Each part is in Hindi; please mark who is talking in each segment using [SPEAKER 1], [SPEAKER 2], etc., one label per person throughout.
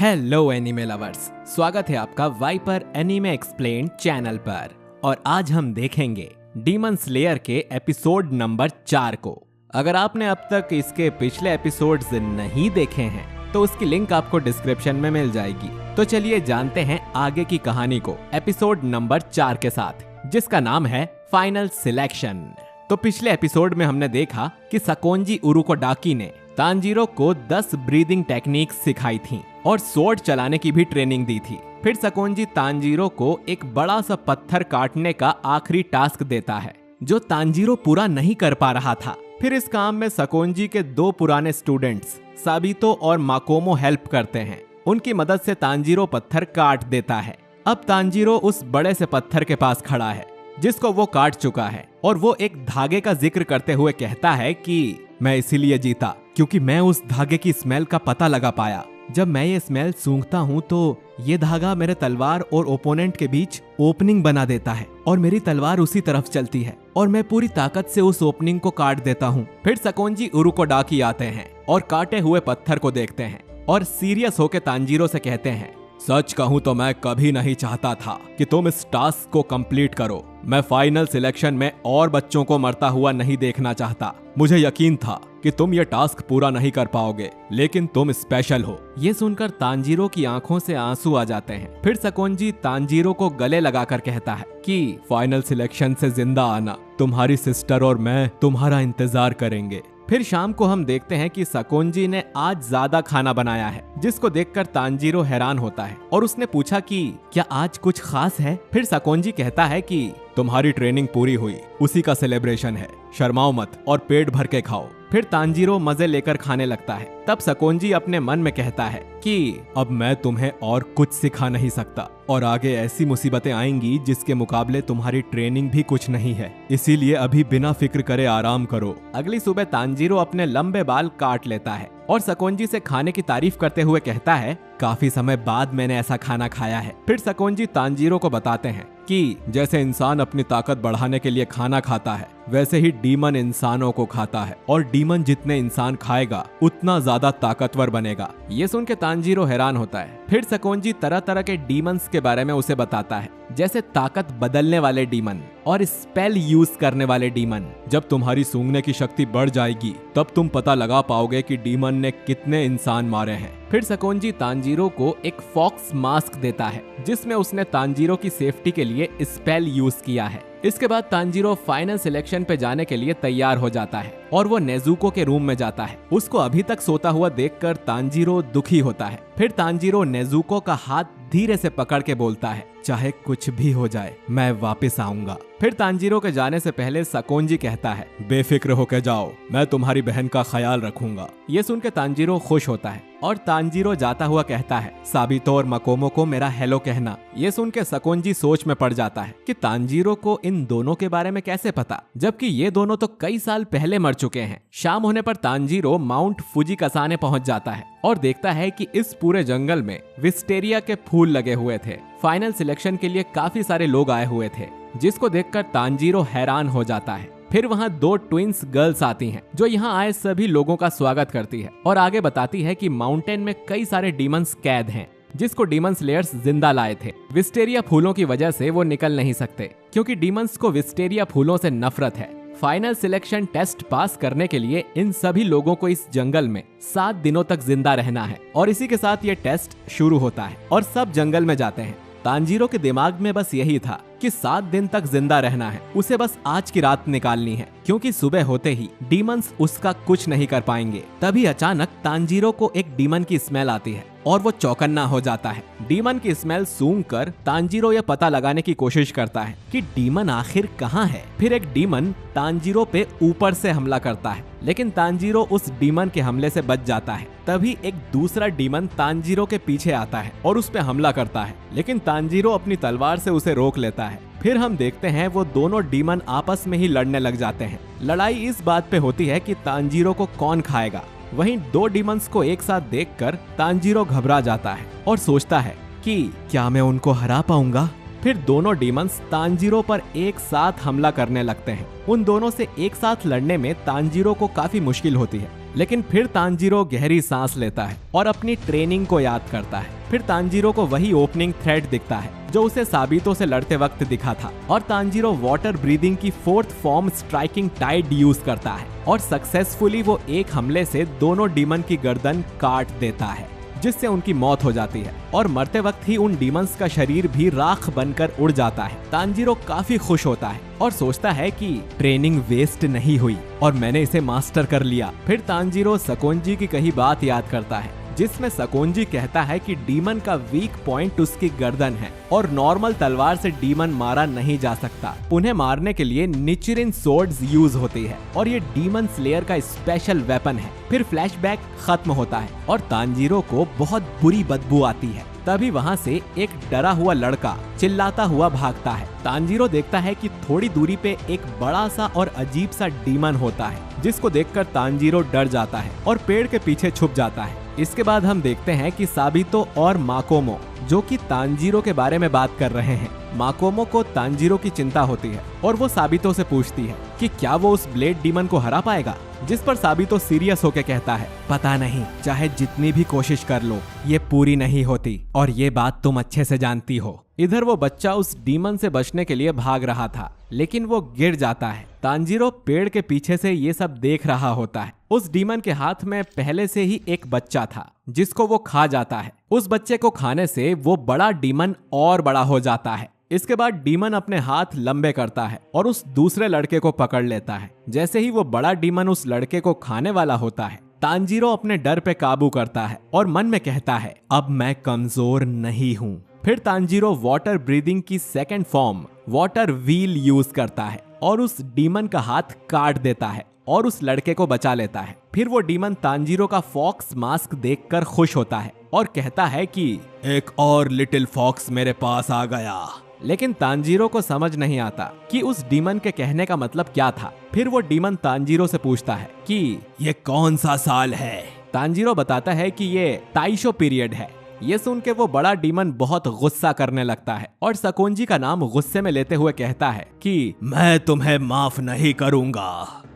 [SPEAKER 1] हेलो एनीमे लवर्स, स्वागत है आपका वाइपर एनीमे एक्सप्लेन्ड चैनल पर। और आज हम देखेंगे डीमन स्लेयर के एपिसोड नंबर 4 को। अगर आपने अब तक इसके पिछले एपिसोड्स नहीं देखे हैं तो उसकी लिंक आपको डिस्क्रिप्शन में मिल जाएगी। तो चलिए जानते हैं आगे की कहानी को एपिसोड नंबर 4 के साथ, जिसका नाम है फाइनल सिलेक्शन। तो पिछले एपिसोड में हमने देखा कि सकोंजी उरुकोडाकी ने तांजीरो को 10 ब्रीदिंग टेक्निक्स सिखाई थी और स्वॉर्ड चलाने की भी ट्रेनिंग दी थी। फिर सकोंजी तांजीरो को एक बड़ा सा पत्थर काटने का आखिरी टास्क देता है जो तांजीरो पूरा नहीं कर पा रहा था। फिर इस काम में सकोंजी के 2 पुराने स्टूडेंट्स साबितो और माकोमो हेल्प करते हैं। उनकी मदद से तांजीरो पत्थर काट देता है। अब तांजीरो उस बड़े से पत्थर के पास खड़ा है जिसको वो काट चुका है और वो एक धागे का जिक्र करते हुए कहता है कि मैं इसीलिए जीता क्योंकि मैं उस धागे की स्मेल का पता लगा पाया। जब मैं ये स्मेल सूंघता हूँ तो ये धागा मेरे तलवार और ओपोनेंट के बीच ओपनिंग बना देता है और मेरी तलवार उसी तरफ चलती है और मैं पूरी ताकत से उस ओपनिंग को काट देता हूँ। फिर सकोंजी उरुकोडाकी आते हैं और काटे हुए पत्थर को देखते हैं और सीरियस होकर तांजीरो से कहते हैं, सच कहूँ तो मैं कभी नहीं चाहता था कि तुम इस टास्क को कंप्लीट करो। मैं फाइनल सिलेक्शन में और बच्चों को मरता हुआ नहीं देखना चाहता। मुझे यकीन था कि तुम ये टास्क पूरा नहीं कर पाओगे, लेकिन तुम स्पेशल हो। ये सुनकर तांजीरो की आंखों से आंसू आ जाते हैं। फिर सकोंजी तांजीरो को गले लगाकर कहता है कि फाइनल सिलेक्शन से जिंदा आना, तुम्हारी सिस्टर और मैं तुम्हारा इंतजार करेंगे। फिर शाम को हम देखते हैं कि सकोंजी ने आज ज्यादा खाना बनाया है, जिसको देखकर तांजीरो हैरान होता है और उसने पूछा कि क्या आज कुछ खास है। फिर सकोंजी कहता है कि तुम्हारी ट्रेनिंग पूरी हुई, उसी का सेलिब्रेशन है, शर्माओ मत और पेट भर के खाओ। फिर तांजीरो मजे लेकर खाने लगता है। तब सकोंजी अपने मन में कहता है कि अब मैं तुम्हें और कुछ सिखा नहीं सकता और आगे ऐसी मुसीबतें आएंगी जिसके मुकाबले तुम्हारी ट्रेनिंग भी कुछ नहीं है, इसीलिए अभी बिना फिक्र करे आराम करो। अगली सुबह तांजीरो अपने लंबे बाल काट लेता है और सकोंजी से खाने की तारीफ करते हुए कहता है, काफी समय बाद मैंने ऐसा खाना खाया है। फिर सकोंजी तांजीरो को बताते हैं कि जैसे इंसान अपनी ताकत बढ़ाने के लिए खाना खाता है, वैसे ही डीमन इंसानों को खाता है और डीमन जितने इंसान खाएगा उतना ज्यादा ताकतवर बनेगा। ये सुन के तांजीरो हैरान होता है। फिर सकोंजी तरह तरह के डीमंस के बारे में उसे बताता है, जैसे ताकत बदलने वाले डीमन और स्पेल यूज करने वाले डीमन। जब तुम्हारी सूंघने की शक्ति बढ़ जाएगी तब तुम पता लगा पाओगे कि डीमन ने कितने इंसान मारे हैं। फिर सकोंजी तांजीरो को एक फॉक्स मास्क देता है जिसमें उसने तांजीरो की सेफ्टी के लिए स्पेल यूज किया है। इसके बाद तांजीरो फाइनल सिलेक्शन पे जाने के लिए तैयार हो जाता है और वो नेजुको के रूम में जाता है। उसको अभी तक सोता हुआ देखकर तांजीरो दुखी होता है। फिर तांजीरो नेजुको का हाथ धीरे से पकड़ के बोलता है, चाहे कुछ भी हो जाए मैं वापस आऊंगा। फिर तांजीरो के जाने से पहले सकोंजी कहता है, बेफिक्र होके जाओ, मैं तुम्हारी बहन का ख्याल रखूंगा। ये सुन के तांजीरो खुश होता है और तांजीरो जाता हुआ कहता है, साबितो और माकोमो को मेरा हेलो कहना। ये सुन के सकोंजी सोच में पड़ जाता है कि तांजीरो को इन दोनों के बारे में कैसे पता, जबकि ये दोनों तो कई साल पहले मर चुके हैं। शाम होने पर तांजीरो माउंट फुजिकासाने पहुंच जाता है और देखता है कि इस पूरे जंगल में विस्टेरिया के फूल लगे हुए थे। फाइनल सिलेक्शन के लिए काफी सारे लोग आए हुए थे, जिसको देखकर तांजीरो हैरान हो जाता है। फिर वहाँ 2 ट्विंस गर्ल्स आती हैं जो यहाँ आए सभी लोगों का स्वागत करती है और आगे बताती है कि माउंटेन में कई सारे डीमंस कैद हैं जिसको डीमन स्लेयर्स जिंदा लाए थे। विस्टेरिया फूलों की वजह से वो निकल नहीं सकते क्योंकि डीमंस को विस्टेरिया फूलों से नफरत है। फाइनल सिलेक्शन टेस्ट पास करने के लिए इन सभी लोगों को इस जंगल में 7 दिनों तक जिंदा रहना है और इसी के साथ ये टेस्ट शुरू होता है और सब जंगल में जाते हैं। तांजीरो के दिमाग में बस यही था कि 7 दिन तक जिंदा रहना है, उसे बस आज की रात निकालनी है क्योंकि सुबह होते ही डीमंस उसका कुछ नहीं कर पाएंगे। तभी अचानक तांजीरो को एक डीमन की स्मेल आती है और वो चौकन्ना हो जाता है। डीमन की स्मेल सूंघकर तांजीरो यह पता लगाने की कोशिश करता है कि डीमन आखिर कहाँ है। फिर एक डीमन तांजीरो पे ऊपर से हमला करता है, लेकिन तांजीरो उस डीमन के हमले से बच जाता है। तभी एक दूसरा डीमन तांजीरो के पीछे आता है और उस पे हमला करता है, लेकिन तांजीरो अपनी तलवार से उसे रोक लेता है। फिर हम देखते हैं वो दोनों डीमन आपस में ही लड़ने लग जाते हैं। लड़ाई इस बात पे होती है कि तांजीरो को कौन खाएगा। वहीं 2 डीमंस को एक साथ देखकर तांजीरो घबरा जाता है और सोचता है कि क्या मैं उनको हरा पाऊंगा। फिर दोनों डीमंस तांजीरो पर एक साथ हमला करने लगते हैं। उन दोनों से एक साथ लड़ने में तांजीरो को काफी मुश्किल होती है लेकिन फिर तांजीरो गहरी सांस लेता है और अपनी ट्रेनिंग को याद करता है। फिर तांजीरो को वही ओपनिंग थ्रेड दिखता है जो उसे साबितो से लड़ते वक्त दिखा था, और तांजीरो वाटर ब्रीदिंग की 4th form striking Tide use करता है और सक्सेसफुली वो एक हमले से दोनों डीमन की गर्दन काट देता है, जिससे उनकी मौत हो जाती है और मरते वक्त ही उन डीमंस का शरीर भी राख बनकर उड़ जाता है। तांजीरो काफी खुश होता है और सोचता है कि ट्रेनिंग वेस्ट नहीं हुई और मैंने इसे मास्टर कर लिया। फिर तांजीरो सकोंजी की कही बात याद करता है जिसमें सकोंजी कहता है कि डीमन का वीक पॉइंट उसकी गर्दन है और नॉर्मल तलवार से डीमन मारा नहीं जा सकता। उन्हें मारने के लिए निचिरिन सोर्ड्स यूज होती है और ये डीमन स्लेयर का स्पेशल वेपन है। फिर फ्लैशबैक खत्म होता है और तांजीरो को बहुत बुरी बदबू आती है। तभी वहाँ से एक डरा हुआ लड़का चिल्लाता हुआ भागता है। तांजीरो देखता है कि थोड़ी दूरी पे एक बड़ा सा और अजीब सा डीमन होता है, जिसको देखकर तांजीरो डर जाता है और पेड़ के पीछे छुप जाता है। इसके बाद हम देखते हैं कि साबितो और माकोमो जो कि तांजीरो के बारे में बात कर रहे हैं। माकोमो को तांजीरो की चिंता होती है और वो साबितो से पूछती है कि क्या वो उस ब्लेड डीमन को हरा पाएगा, जिस पर साबितो सीरियस होकर कहता है, पता नहीं, चाहे जितनी भी कोशिश कर लो ये पूरी नहीं होती और ये बात तुम अच्छे से जानती हो। इधर वो बच्चा उस डीमन से बचने के लिए भाग रहा था, लेकिन वो गिर जाता है। तांजीरो पेड़ के पीछे से ये सब देख रहा होता है। उस डीमन के हाथ में पहले से ही एक बच्चा था जिसको वो खा जाता है। उस बच्चे को खाने से वो बड़ा डीमन और बड़ा हो जाता है। इसके बाद डीमन अपने हाथ लंबे करता है और उस दूसरे लड़के को पकड़ लेता है। जैसे ही वो बड़ा डीमन उस लड़के को खाने वाला होता है, तांजीरो अपने डर पे काबू करता है और मन में कहता है, अब मैं कमजोर नहीं हूँ। फिर तांजीरो वाटर ब्रीदिंग की 2nd form water wheel use करता है और उस डीमन का हाथ काट देता है और उस लड़के को बचा लेता है। फिर वो डीमन तांजीरो का फॉक्स मास्क देखकर खुश होता है और कहता है कि एक और लिटिल फॉक्स मेरे पास आ गया। लेकिन तांजीरो को समझ नहीं आता कि उस डीमन के कहने का मतलब क्या था। फिर वो डीमन तांजीरो से पूछता है कि ये कौन सा साल है। तांजीरो बताता है कि ये ताइशो पीरियड है। ये सुन के वो बड़ा डीमन बहुत गुस्सा करने लगता है और सकोंजी का नाम गुस्से में लेते हुए कहता है कि मैं तुम्हें माफ नहीं करूंगा।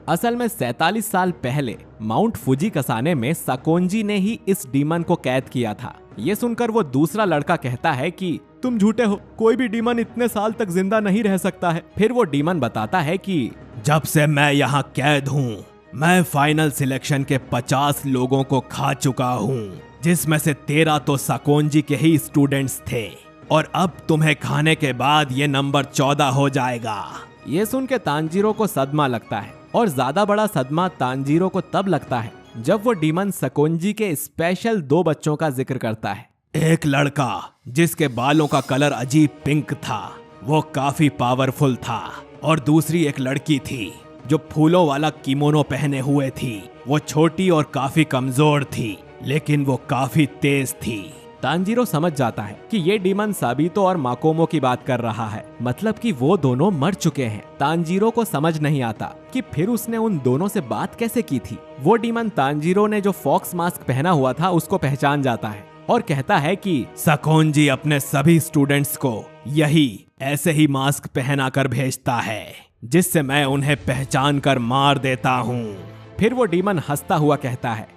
[SPEAKER 1] असल में 47 साल पहले माउंट फुजी कसाने में सकोंजी ने ही इस डीमन को कैद किया था। ये सुनकर वो दूसरा लड़का कहता है कि तुम झूठे हो, कोई भी डीमन इतने साल तक जिंदा नहीं रह सकता है। फिर वो डीमन बताता है कि जब से मैं यहाँ कैद हूँ, मैं फाइनल सिलेक्शन के 50 लोगों को खा चुका हूँ, जिसमें से 13 तो सकोंजी के ही स्टूडेंट्स थे, और अब तुम्हें खाने के बाद ये नंबर 14 हो जाएगा। ये सुन के तांजीरो को सदमा लगता है और ज्यादा बड़ा सदमा तांजीरो को तब लगता है जब वो डीमन सकोंजी के स्पेशल 2 बच्चों का जिक्र करता है। एक लड़का जिसके बालों का कलर अजीब पिंक था, वो काफी पावरफुल था, और दूसरी एक लड़की थी जो फूलों वाला किमोनो पहने हुए थी। वो छोटी और काफी कमजोर थी, लेकिन वो काफी तेज थी। तांजीरो समझ जाता है कि ये डीमन साबितो और माकोमो की बात कर रहा है, मतलब कि वो दोनों मर चुके हैं। तांजीरो को समझ नहीं आता कि फिर उसने उन दोनों से बात कैसे की थी। वो डीमन तांजीरो ने जो फॉक्स मास्क पहना हुआ था उसको पहचान जाता है और कहता है कि सकोंजी अपने सभी स्टूडेंट्स को यही ऐसे ही मास्क पहना कर भेजता है, जिससे मैं उन्हें पहचान कर मार देता हूँ। फिर वो डीमन हंसता हुआ कहता है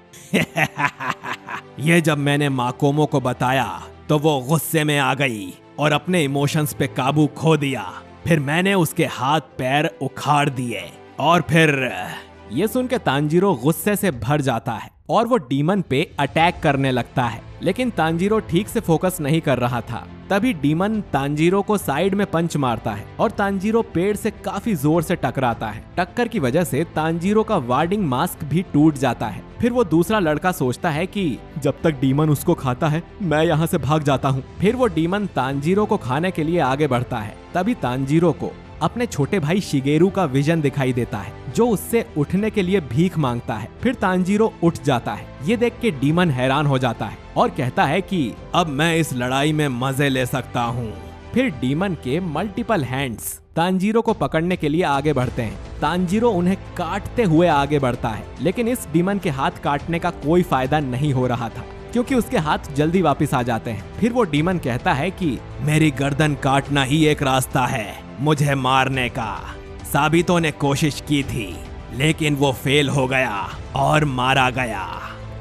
[SPEAKER 1] ये जब मैंने माकोमो को बताया तो वो गुस्से में आ गई और अपने इमोशंस पे काबू खो दिया। फिर मैंने उसके हाथ पैर उखाड़ दिए और फिर। ये सुन के तांजीरो गुस्से से भर जाता है और वो डीमन पे अटैक करने लगता है, लेकिन तांजीरो ठीक से फोकस नहीं कर रहा था। तभी डीमन तांजीरो को साइड में पंच मारता है और तांजीरो पेड़ से काफी जोर से टकराता है। टक्कर की वजह से तांजीरो का वार्डिंग मास्क भी टूट जाता है। फिर वो दूसरा लड़का सोचता है कि जब तक डीमन उसको खाता है मैं यहाँ से भाग जाता हूँ। फिर वो डीमन तांजीरो को खाने के लिए आगे बढ़ता है। तभी तांजीरो को अपने छोटे भाई शिगेरू का विजन दिखाई देता है, जो उससे उठने के लिए भीख मांगता है। फिर तांजीरो उठ जाता है। ये देख के डीमन हैरान हो जाता है और कहता है कि अब मैं इस लड़ाई में मजे ले सकता हूँ। फिर डीमन के मल्टीपल हैंड्स तांजीरो को पकड़ने के लिए आगे बढ़ते हैं। तांजीरो उन्हें काटते हुए आगे बढ़ता है, लेकिन इस डीमन के हाथ काटने का कोई फायदा नहीं हो रहा था, क्योंकि उसके हाथ जल्दी वापस आ जाते हैं। फिर वो डीमन कहता है कि मेरी गर्दन काटना ही एक रास्ता है मुझे मारने का। साबितो ने कोशिश की थी, लेकिन वो फेल हो गया और मारा गया।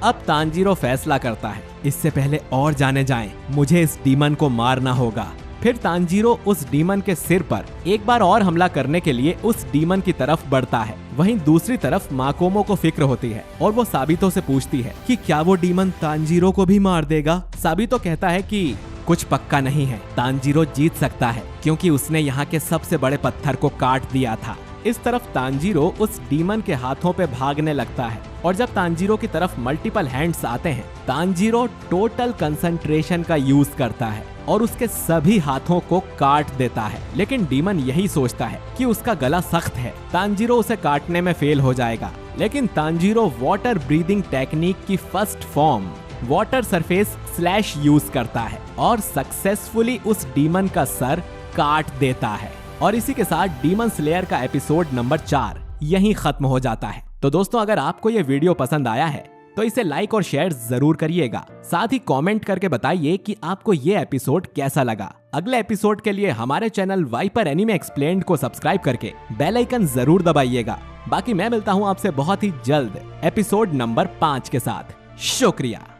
[SPEAKER 1] अब तांजीरो फैसला करता है, इससे पहले और जाने जाएं, मुझे इस डीमन को मारना होगा। फिर तांजीरो उस डीमन के सिर पर एक बार और हमला करने के लिए उस डीमन की तरफ बढ़ता है। वहीं दूसरी तरफ माकोमो को फिक्र होती है और वो साबितो से पूछती है कि क्या वो डीमन तांजीरो को भी मार देगा। साबितो कहता है कि कुछ पक्का नहीं है, तांजीरो जीत सकता है क्योंकि उसने यहाँ के सबसे बड़े पत्थर को काट दिया था। इस तरफ तांजीरो उस डीमन के हाथों पे भागने लगता है और जब तांजीरो की तरफ मल्टीपल हैंड्स आते हैं, तांजीरो टोटल कंसंट्रेशन का यूज करता है और उसके सभी हाथों को काट देता है। लेकिन डीमन यही सोचता है कि उसका गला सख्त है, तांजीरो उसे काटने में फेल हो जाएगा। लेकिन तांजीरो वाटर ब्रीदिंग टेक्निक की first form water surface slash use करता है और सक्सेसफुली उस डीमन का सर काट देता है। और इसी के साथ डीमन स्लेयर का एपिसोड नंबर 4 यहीं खत्म हो जाता है। तो दोस्तों, अगर आपको ये वीडियो पसंद आया है तो इसे लाइक और शेयर जरूर करिएगा। साथ ही कमेंट करके बताइए कि आपको ये एपिसोड कैसा लगा। अगले एपिसोड के लिए हमारे चैनल वाइपर एनीमे एक्सप्लेन्ड को सब्सक्राइब करके बेल आइकन जरूर दबाइएगा। बाकी मैं मिलता हूँ आपसे बहुत ही जल्द एपिसोड नंबर 5 के साथ। शुक्रिया।